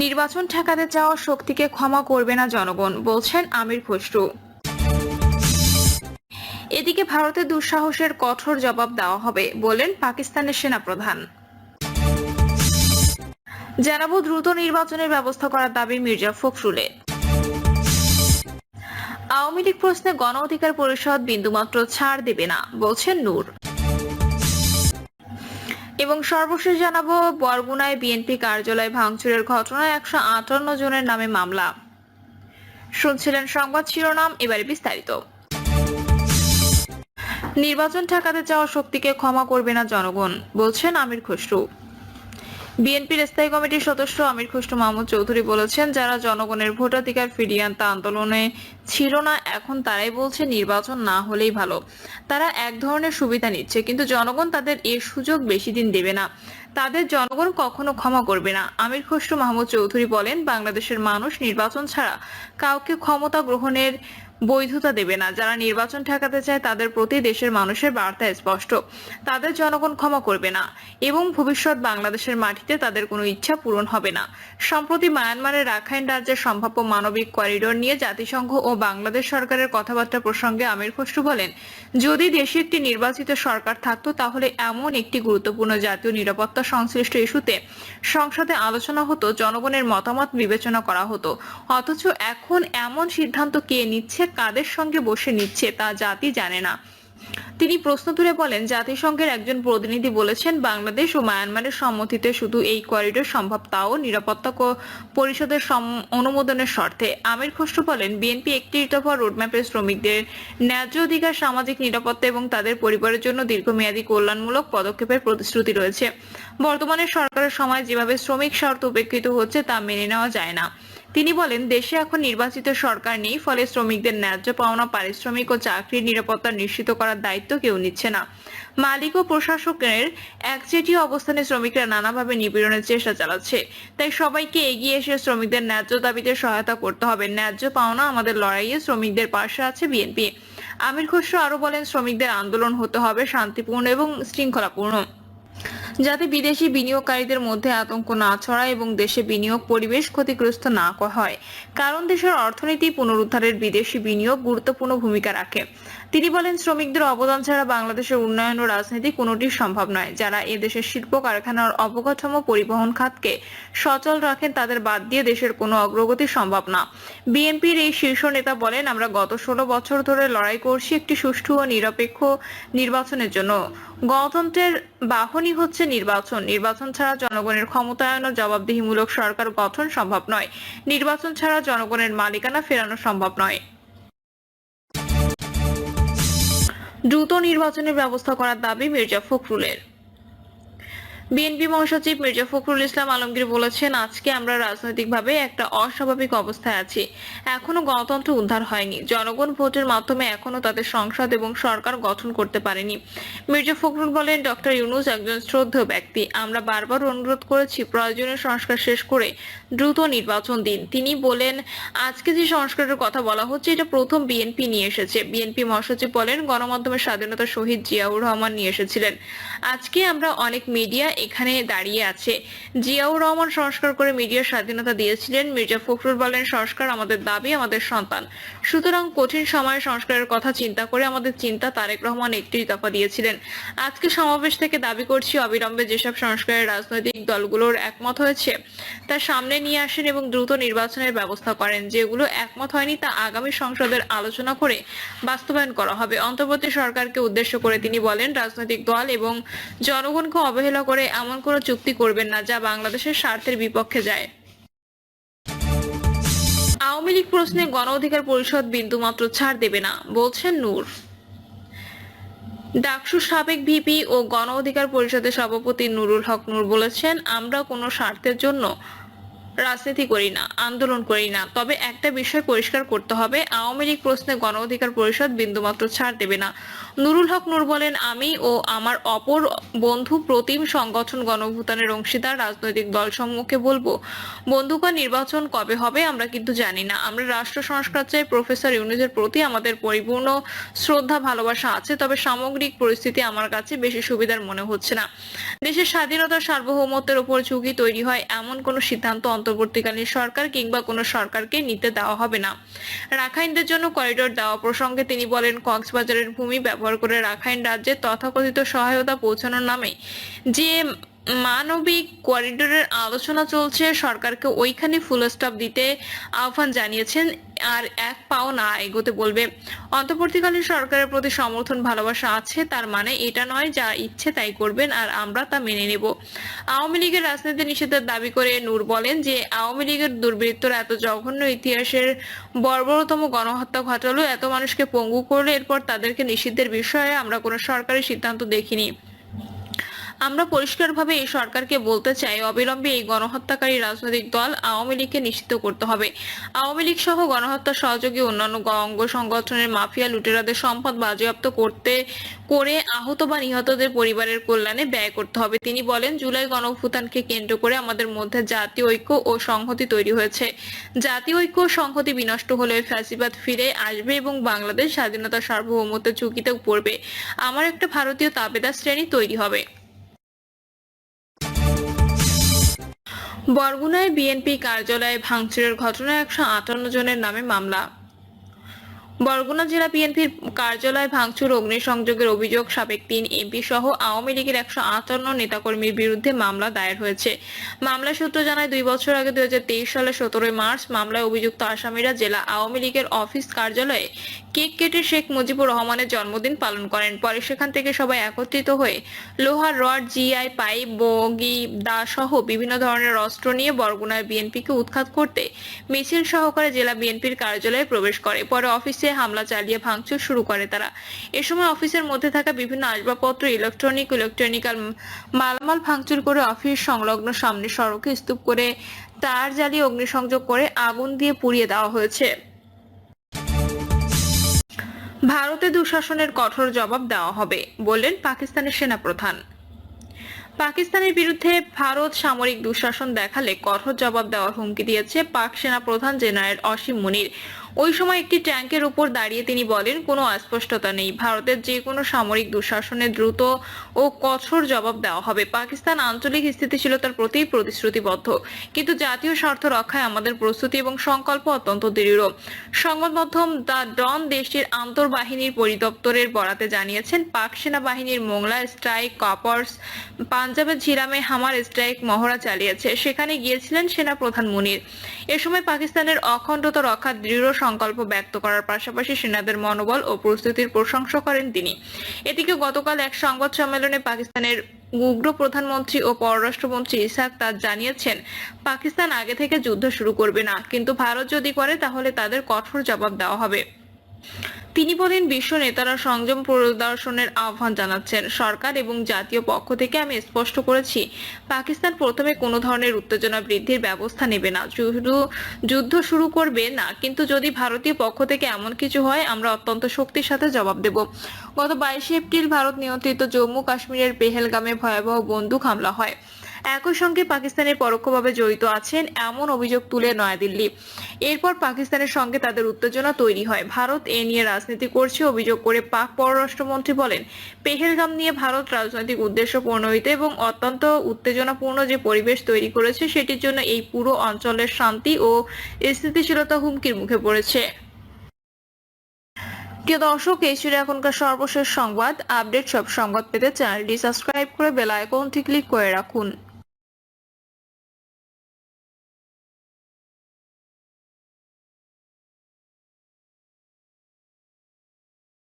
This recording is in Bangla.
নির্বাচন ঠেকাতে চাওয়া শক্তিকে ক্ষমা করবে না জনগণ, বলছেন আমির খসরু। এদিকে ভারতের দুঃসাহসের কঠোর জবাব দেওয়া হবে, বলেন পাকিস্তানের সেনাপ্রধান। জানাবো দ্রুত নির্বাচনের ব্যবস্থা করার দাবি মির্জা ফখরুলের। আওয়ামী লীগ প্রশ্নে গণ অধিকার পরিষদ বিন্দুমাত্র ছাড় দেবে না, বলছেন নূর। এবং সর্বশেষ জানাবো বরগুনায় বিএনপি কার্যালয় ভাঙচুরের ঘটনায় 158 জনের নামে মামলা। শুনছিলেন সংবাদ শিরোনাম, এবারে বিস্তারিত। নির্বাচন ঠেকাতে চাওয়া শক্তিকে ক্ষমা করবে না জনগণ, বলছেন আমির খসরু। বিএনপির স্থায়ী কমিটির সদস্য আমির খসরু মাহমুদ চৌধুরী বলেছেন, যারা জনগণের ভোটাধিকার ফিরিয়ে আনতে আন্দোলনে ছিল না, এখন তারাই বলছে নির্বাচন না হলেই ভালো। তারা এক ধরনের সুবিধা নিচ্ছে, কিন্তু জনগণ তাদের এর সুযোগ বেশি দিন দেবে না। তাদের জনগণ কখনো ক্ষমা করবে না। আমির খসরু মাহমুদ চৌধুরী বলেন, বাংলাদেশের মানুষ নির্বাচন ছাড়া কাউকে ক্ষমতা গ্রহণের বৈধতা দেবে না। যারা নির্বাচন ঠেকাতে চায় তাদের প্রতি দেশের মানুষের বার্তা স্পষ্ট, তাদের জনগণ ক্ষমা করবে না এবং ভবিষ্যৎ বাংলাদেশের মাটিতে তাদের কোনো ইচ্ছা পূরণ হবে না। সম্প্রতি মায়ানমারের রাখাইন রাজ্যের সম্ভাব্য মানবিক করিডোর নিয়ে জাতিসংঘ ও বাংলাদেশ সরকারের কথাবার্তা প্রসঙ্গে আমির খসরু বলেন, যদি দেশে একটি নির্বাচিত সরকার থাকতো তাহলে এমন একটি গুরুত্বপূর্ণ জাতীয় নিরাপত্তা সংশ্লিষ্ট ইস্যুতে সংসদে আলোচনা হতো, জনগণের মতামত বিবেচনা করা হতো। অথচ এখন এমন সিদ্ধান্ত কে নিচ্ছে, কাদের সঙ্গে বসে নিচ্ছে তা জাতি জানে না। তিনি প্রশ্ন তুলে বলেন, জাতিসংঘের একজন প্রতিনিধি বলেছেন, বাংলাদেশ ও মায়ানমারের সম্মতিতে শুধু এই করিডোর সম্ভব, তাও নিরাপত্তা পরিষদের অনুমোদনের শর্তে। আমির খসরু বলেন, বিএনপি একটি দফা রোডম্যাপে শ্রমিকদের ন্যায্য অধিকার, সামাজিক নিরাপত্তা এবং তাদের পরিবারের জন্য দীর্ঘমেয়াদী কল্যাণমূলক পদক্ষেপের প্রতিশ্রুতি রয়েছে। বর্তমানে সরকারের সময় যেভাবে শ্রমিক স্বার্থ উপেক্ষিত হচ্ছে তা মেনে নেওয়া যায় না। তিনি বলেন, দেশে এখন নির্বাচিত সরকার নেই, ফলে শ্রমিকদের ন্যায্য পাওনা, পারিশ্রমিক ও চাকরির নিরাপত্তা নিশ্চিত করার দায়িত্ব কেউ নিচ্ছে না। মালিক ও প্রশাসকের একচেটিয়া অবস্থানে শ্রমিকরা নানাভাবে নিপীড়নের চেষ্টা চালাচ্ছে। তাই সবাইকে এগিয়ে এসে শ্রমিকদের ন্যায্য দাবিতে সহায়তা করতে হবে। ন্যায্য পাওনা আমাদের লড়াইয়ে শ্রমিকদের পাশে আছে বিএনপি। আমির খসরু আরো বলেন, শ্রমিকদের আন্দোলন হতে হবে শান্তিপূর্ণ এবং শৃঙ্খলাপূর্ণ, যাতে বিদেশি বিনিয়োগকারীদের মধ্যে আতঙ্ক না ছড়ায় এবং দেশে বিনিয়োগ পরিবেশ ক্ষতিগ্রস্ত না হয়। কারণ দেশের অর্থনীতি পুনরুদ্ধারের বিদেশি বিনিয়োগ গুরুত্বপূর্ণ ভূমিকা রাখে। তিনি বলেন, শ্রমিকদের অবদান ছাড়া বাংলাদেশের উন্নয়ন ও রাজনীতি কোনোটি সম্ভব নয়। যারা এদেশের শিল্প কারখানার অবকাঠামো, পরিবহন খাতকে সচল রাখেন, তাদের বাদ দিয়ে দেশের কোনো অগ্রগতি সম্ভব না। বিএনপির এই শীর্ষ নেতা বলেন, আমরা গত 16 বছর ধরে লড়াই করছি একটি সুষ্ঠু ও নিরপেক্ষ নির্বাচনের জন্য। গণতন্ত্রের বাহনই হচ্ছে নির্বাচন। নির্বাচন ছাড়া জনগণের ক্ষমতায়ন ও জবাবদিহিমূলক সরকার গঠন সম্ভব নয়। নির্বাচন ছাড়া জনগণের মালিকানা ফেরানো সম্ভব নয়। দ্রুত নির্বাচনের ব্যবস্থা করার দাবি মির্জা ফখরুলের। বিএনপি মহাসচিব মির্জা ফখরুল ইসলাম আলমগীর বলেছেন, আজকে আমরা রাজনৈতিকভাবে একটা অস্বাভাবিক অবস্থায় আছি। এখনো গণতন্ত্র উদ্ধার হয়নি। জনগণ ভোটের মাধ্যমে এখনো তাদের সংসদ এবং সরকার গঠন করতে পারেনি। মির্জা ফখরুল বলেন, ডক্টর ইউনূস একজন শ্রদ্ধেয় ব্যক্তি। আমরা বারবার অনুরোধ করেছি প্রয়োজনীয় সংস্কার শেষ করে দ্রুত নির্বাচন দিন। তিনি বলেন, আজকে যে সংস্কারের কথা বলা হচ্ছে এটা প্রথম বিএনপি নিয়ে এসেছে। বিএনপি মহাসচিব বলেন, গণমাধ্যমের স্বাধীনতা শহীদ জিয়াউর রহমান নিয়ে এসেছিলেন। আজকে আমরা অনেক মিডিয়া এখানে দাঁড়িয়ে আছে। জিয়াউর রহমান সংস্কার করে মিডিয়ার স্বাধীনতা দিয়েছিলেন। মির্জা ফখরুল বলেন, সংস্কার আমাদের দাবি, আমাদের সন্তান। সুতরাং কঠিন সময়ে সংস্কারের কথা চিন্তা করে আমাদের চিন্তা। তারেক রহমান 31 দফা দিয়েছিলেন। আজকে সমাবেশ থেকে দাবি করছি, অবিলম্বে যেসব সংস্কারের রাজনৈতিক দলগুলোর একমত হয়েছে তা সামনে নিয়ে আসেন এবং দ্রুত নির্বাচনের ব্যবস্থা করেন। যেগুলো একমত হয়নি তা আগামী সংসদের আলোচনা করে বাস্তবায়ন করা হবে। অন্তর্বর্তী সরকারকে উদ্দেশ্য করে তিনি বলেন, রাজনৈতিক দল এবং জনগণকে অবহেলা করে এমন কোনো চুক্তি করবেন না যা বাংলাদেশের স্বার্থের বিপক্ষে যায়। আওয়ামী লীগ প্রশ্নে গণ অধিকার পরিষদ বিন্দুমাত্র ছাড় দেবে না, বলছেন নূর। ডাকসু সাবেক ভিপি ও গণ অধিকার পরিষদের সভাপতি নুরুল হক নূর বলেছেন, আমরা কোনো স্বার্থের জন্য রাজনীতি করি না, আন্দোলন করি না। তবে একটা বিষয় পরিষ্কার করতে হবে, আওয়ামী লীগ প্রশ্নে গণ অধিকার পরিষদ বিন্দুমাত্র ছাড় দেবে না। নুরুল হক নূর বলেন, আমি ও আমার অপর বন্ধু প্রতিম সংগঠন গণঅভ্যুত্থানের অংশীদার রাজনৈতিক দলসমূহকে বলবো, বন্ধুকার নির্বাচন কবে হবে আমরা কিন্তু জানি না। আমরা রাষ্ট্র সংস্কার চাই। প্রফেসর ইউনূসের প্রতি আমাদের পরিপূর্ণ শ্রদ্ধা, ভালোবাসা আছে, তবে সামগ্রিক পরিস্থিতি আমার কাছে বেশি সুবিধার মনে হচ্ছে না। দেশের স্বাধীনতা, সার্বভৌমত্বের উপর ঝুঁকি তৈরি হয় এমন কোনো সিদ্ধান্ত অন্তর্বর্তীকালীন সরকার কিংবা কোনো সরকারকে নিতে দেওয়া হবে না। রাখাইনদের জন্য করিডোর দেওয়া প্রসঙ্গে তিনি বলেন, কক্সবাজারের ভূমি ব্যবহার করে রাখাইন রাজ্যে তথাকথিত সহায়তা পৌঁছানোর নামে যে মানবিক করিডোরের আলোচনা চলছে, সরকারকে ওইখানে ফুল স্টপ দিতে আহ্বান জানিয়েছেন। আর এক পাও না এগোতে বলবে। অন্তর্বর্তীকালীন সরকারের প্রতি সমর্থন ভালোবাসা আছে, তার মানে এটা নয় যা ইচ্ছে তাই করবেন আর আমরা তা মেনে নেব। আওয়ামী লীগের রাজনীতি নিষেধের দাবি করে নূর বলেন যে আওয়ামী লীগের দুর্বৃত্তরা এত জঘন্য ইতিহাসের বর্বরতম গণহত্যা ঘটালো, এত মানুষকে পঙ্গু করলো, এরপর তাদেরকে নিষিদ্ধের বিষয়ে আমরা কোনো সরকারি সিদ্ধান্ত দেখিনি। আমরা পরিষ্কারভাবে এই সরকারকে বলতে চাই, অবিলম্বে এই গণহত্যাকারী রাজনৈতিক দল আওয়ামী লীগকে নিষিদ্ধ করতে হবে। আওয়ামী লীগ সহ গণহত্যা সহযোগী অন্যান্য অঙ্গ সংগঠনের মাফিয়া লুটেরাদের সম্পদ বাজেয়াপ্ত করে আহত বা নিহতদের পরিবারের কল্যাণে ব্যয় করতে হবে। তিনি বলেন, জুলাই গণঅভ্যুত্থানকে কেন্দ্র করে আমাদের মধ্যে জাতীয় ঐক্য ও সংহতি তৈরি হয়েছে। জাতীয় ঐক্য ও সংহতি বিনষ্ট হলে ফ্যাসিবাদ ফিরে আসবে এবং বাংলাদেশ স্বাধীনতা সার্বভৌমত্বের ঝুঁকিতে পড়বে। আমার একটা ভারতীয় তাবেদার শ্রেণী তৈরি হবে। বরগুনায় বিএনপি কার্যালয়ে ভাঙচুরের ঘটনায় 158 জনের নামে মামলা। বরগুনা জেলা বিএনপির কার্যালয় ভাঙচুর অগ্নিসংযোগের অভিযোগ সাবেক 3 এমপি সহ আওয়ামী লীগের 158 নেতাকর্মীর বিরুদ্ধে মামলা দায়ের হয়েছে। মামলা সূত্র জানায়, 2 বছর আগে 2023 সালের 17 মার্চ মামলায় অভিযুক্ত আসামিরা জেলা আওয়ামী লীগের অফিস কার্যালয়ে কেক কেটে শেখ মুজিবুর রহমানের জন্মদিন পালন করেন। পরে সেখান থেকে সবাই একত্রিত হয়ে লোহার রড, জিআই পাইপ, বগি, দা সহ বিভিন্ন ধরনের অস্ত্র নিয়ে বরগুনায় বিএনপিকে উৎখাত করতে মিছিল সহকারে জেলা বিএনপির কার্যালয়ে প্রবেশ করে। পরে অফিসে হামলা চালিয়ে ভাঙচুর শুরু করে তারা। এ সময় অফিসের মধ্যে থাকা বিভিন্ন আসবাবপত্র, ইলেকট্রনিক্যাল মালামাল ভাঙচুর করে অফিস সংলগ্ন সামনে সড়কে স্তূপ করে তার জ্বালিয়ে অগ্নিসংযোগ করে আগুন দিয়ে পুড়িয়ে দেওয়া হয়েছে। ভারতে দুঃশাসনের কঠোর জবাব দেওয়া হবে বললেন পাকিস্তানের সেনাপ্রধান। পাকিস্তানের বিরুদ্ধে ভারত সামরিক দুঃশাসন দেখালে কঠোর জবাব দেওয়ার হুমকি দিয়েছে পাক সেনা প্রধান জেনারেল অসীম মুনির। ওই সময় একটি ট্যাঙ্কের উপর দাঁড়িয়ে তিনি বলেন, কোনো অস্পষ্টতা নেই, ভারতের যে কোনো সামরিক দুঃশাসনে দ্রুত ও কঠোর জবাব দেওয়া হবে। পাকিস্তান আঞ্চলিক স্থিতিশীলতার প্রতি প্রতিশ্রুতিবদ্ধ, কিন্তু জাতীয় স্বার্থ রক্ষায় আমাদের প্রস্তুতি এবং সংকল্প অত্যন্ত দৃঢ়। সংবাদ মাধ্যম দ্য ডন দেশটির আন্তর্বাহিনীর পরিদপ্তরের বরাতে জানিয়েছেন, পাক সেনাবাহিনীর মোংলা স্ট্রাইক কপার্স পাঞ্জাবের ঝিরামে হামার স্ট্রাইক মহড়া চালিয়েছে, সেখানে গিয়েছিলেন সেনাপ্রধান মুনির। এ সময় পাকিস্তানের অখণ্ডতা রক্ষার দৃঢ় সংকল্প ব্যক্ত করার পাশাপাশি সেনাদের মনোবল ও প্রস্তুতির প্রশংসা করেন তিনি। এদিকে গতকাল এক সংবাদ সম্মেলনে পাকিস্তানের উগ্র প্রধানমন্ত্রী ও পররাষ্ট্রমন্ত্রী ইসহাক তাজ জানিয়েছেন, পাকিস্তান আগে থেকে যুদ্ধ শুরু করবে না, কিন্তু ভারত যদি করে তাহলে তাদের কঠোর জবাব দেওয়া হবে। তিনি বলেন, বিশ্ব নেতারা সংযম প্রদর্শনের আহ্বান জানাচ্ছেন। সরকার এবং জাতীয় পক্ষ থেকে আমি স্পষ্ট করেছি, পাকিস্তান প্রথমে কোনো ধরনের উত্তেজনা বৃদ্ধির ব্যবস্থা নেবে না, শুধু যুদ্ধ শুরু করবে না, কিন্তু যদি ভারতীয় পক্ষ থেকে এমন কিছু হয় আমরা অত্যন্ত শক্তির সাথে জবাব দেব। গত 22 এপ্রিল ভারত নিয়ন্ত্রিত জম্মু কাশ্মীরের পেহেলগামে ভয়াবহ বন্দুক হামলা হয়। একই সঙ্গে পাকিস্তানের পরোক্ষভাবে জড়িত আছেন এমন অভিযোগ তুলে নয়াদিল্লি। এরপর পাকিস্তানের সঙ্গে তাদের উত্তেজনা তৈরি হয়। ভারত এ নিয়ে রাজনীতি করছে অভিযোগ করে পাক পররাষ্ট্রমন্ত্রী বলেন, পেহেলগাম নিয়ে ভারত রাজনৈতিক উদ্দেশ্য প্রণোদিত এবং অত্যন্ত উত্তেজনাপূর্ণ যে পরিবেশ তৈরি করেছে, সেটির জন্য এই পুরো অঞ্চলের শান্তি ও স্থিতিশীলতা হুমকির মুখে পড়েছে। প্রিয় দর্শক, এই ছিল এখনকার সর্বশেষ সংবাদ আপডেট। সব সংবাদ পেতে চ্যানেলটি সাবস্ক্রাইব করে বেল আইকনটি ক্লিক করে রাখুন।